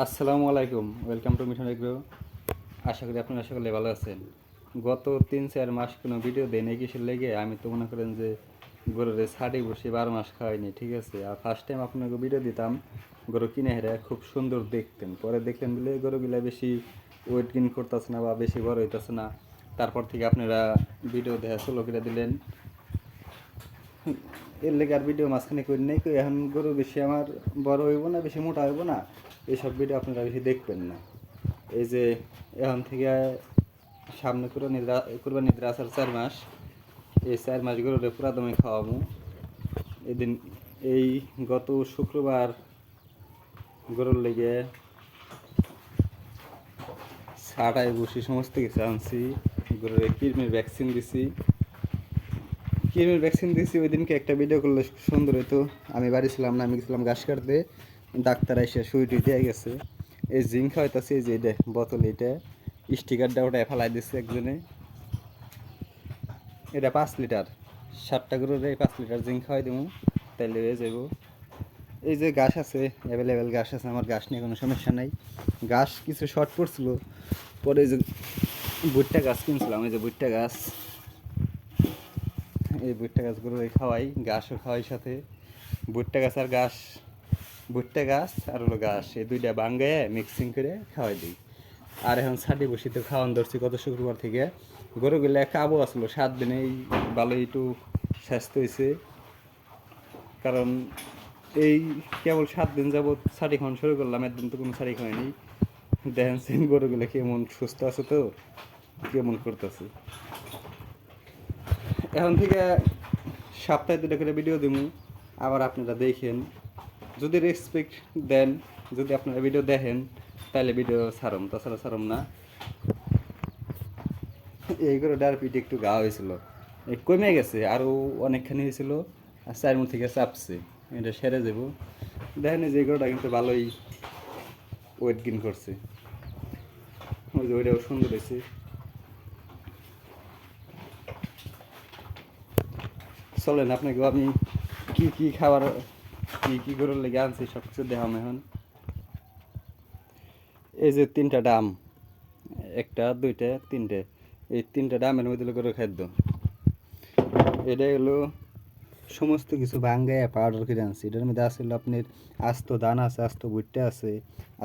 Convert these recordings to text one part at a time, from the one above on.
আসসালামু আলাইকুম, welcome to mission agro. আশা করি আপনারা সকলে ভালো আছেন। গত 3-4 মাস কোনো ভিডিও দেয় নাই কিসের লেগে, আমি তো মনে করেন যে গরুর ছাড়ি বসে 12 মাস খাওয়াইনি, ঠিক আছে। আর ফার্স্ট টাইম আপনাকে ভিডিও দিতাম গরু কিনে হেরে খুব সুন্দর দেখতেন, পরে দেখলেন বলে গরুগুলা বেশি ওয়েট গেইন করতেছে না বা বেশি বড় হইতেছে না। তারপর থেকে আপনারা ভিডিও দেখা শুরু করে দিলেন। এর লেগে আর ভিডিও মাঝখানে করি নাই, এখন গরু বেশি আমার বড় হইব না, বেশি মোটা হইব না, এইসব ভিডিও আপনারা বেশি দেখবেন না। এই যে এখন থেকে সামনে কুরবানির আসার 4 মাস, এই 4 মাস গরুরে পুরা দমে খাওয়াবো। এদিন এই গত শুক্রবার গরুর লেগে ছাটায় বসি সমস্ত কিছু আনছি, গরুর কৃমির ভ্যাকসিন দিছি। ওই দিনকে একটা ভিডিও করলে সুন্দর হতো। আমি বাড়ি ছিলাম না, আমি গেছিলাম ঘাস কাটতে, ডাক্তার এসে সুই টুই দিয়ে গেছে। এই জিঙ্ক খাওয়াইতেছে, এই যে এটা বোতল, এটা স্টিকারটা ওটায় ফেলাই দিচ্ছে একজনে। এটা 5 লিটার, 7টা গরুর 5 লিটার জিঙ্ক খাওয়াই দেবো, তাইলে হয়ে যাবো। এই যে ঘাস আছে, অ্যাভেলেবেল ঘাস আছে, আমার ঘাস নিয়ে কোনো সমস্যা নাই। ঘাস কিছু শর্ট পড়ছিল, পরে যে ভুট্টা গাছ কিনছিলাম, এই যে ভুট্টা গাছ, এই ভুট্টা গাছগুলো খাওয়াই, ঘাসও খাওয়াই সাথে। ভুট্টা গাছ আর ঘাস, ভুট্টা গাছ আর হলো ঘাস, এই দুইটা বাঙ্গায় মিক্সিং করে খাওয়াই দিই। আর এখন ছাটি বসিতে খাওয়ান ধরছি গত শুক্রবার থেকে। গরুগুলো কাবো আসলো 7 দিনেই ভালোই একটু স্বাস্থ্য হয়েছে, কারণ এই কেবল 7 দিন যাবৎ ছাটি খাওয়ানো শুরু করলাম, একদিন তো কোনো ছাটি খাওয়াইনি। দেখেন সেন গরুগুলো কেমন সুস্থ আছে, তো কেমন করতেছে। এখন থেকে সপ্তাহে 2টা করে ভিডিও দিব, আবার আপনারা দেখেন। যদি রেসপেক্ট দেন, যদি আপনারা ভিডিও দেখেন, তাহলে ভিডিও ছাড়ম, তাছাড়া ছাড়ম না। এইগুলো ডার পিঠে একটু গা হয়েছিল, কমে গেছে, আরও অনেকখানি হয়েছিল, আর 4 মুঠ থেকে চাপছে, এটা সেরে যাব। দেখেন যে এগুলোটা কিন্তু ভালোই ওয়েট গেইন করছে, ওই যে ওইটাও সুন্দর হয়েছে। চলেন আপনাকে আমি কি কি খাবার, কি গরুর লেগে আনছি সব কিছু দেখাম এখন। এই যে 3টা ডাম, 1টা 2টা 3টে, এই 3টা ডামের মধ্যে গরুর খাদ্য। এটা হলো সমস্ত কিছু ভাঙ্গায় পাউডার করে আনছি। এটার মধ্যে আসলে আপনার আস্ত ধান আছে, আস্ত ভুট্টা আছে,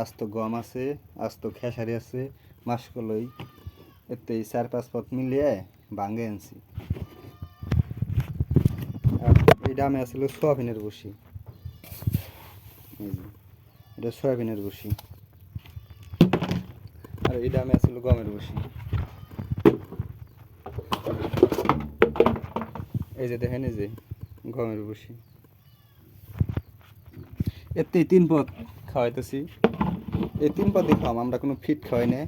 আস্ত গম আছে, আস্ত খেসারি আছে, মাসকলই, এতে 4-5 পথ মিলিয়ে ভাঙ্গে আনছি। আর এই ডামে আসলে সোয়াবিনের বসি, এই যে এটা সয়াবিনের বসি। আর এই ডামে আসলে গমের বসি। এই যে দেখেন, এই যে গমের বসি। এতেই 3 পদ খাওয়াইতেছি, এই 3 পদই খাওয়াম, আমরা কোনো ফিট খাওয়াই না,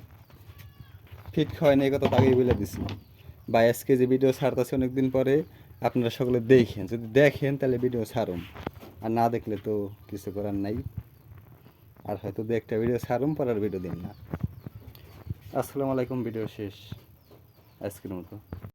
এই কথা তো আগেই বলে দিছি। 22 কেজি ভিডিও ছাড়তেছি অনেকদিন পরে, আপনারা সকলে দেখেন, যদি দেখেন তাহলে ভিডিও ছাড়ুন, আর না দেখলে তো কিছু করার নাই। আর হয়তো দু একটা ভিডিও ছাড়ুন, পরের ভিডিও দিন না। আসসালামু আলাইকুম, ভিডিও শেষ আজকের মতো।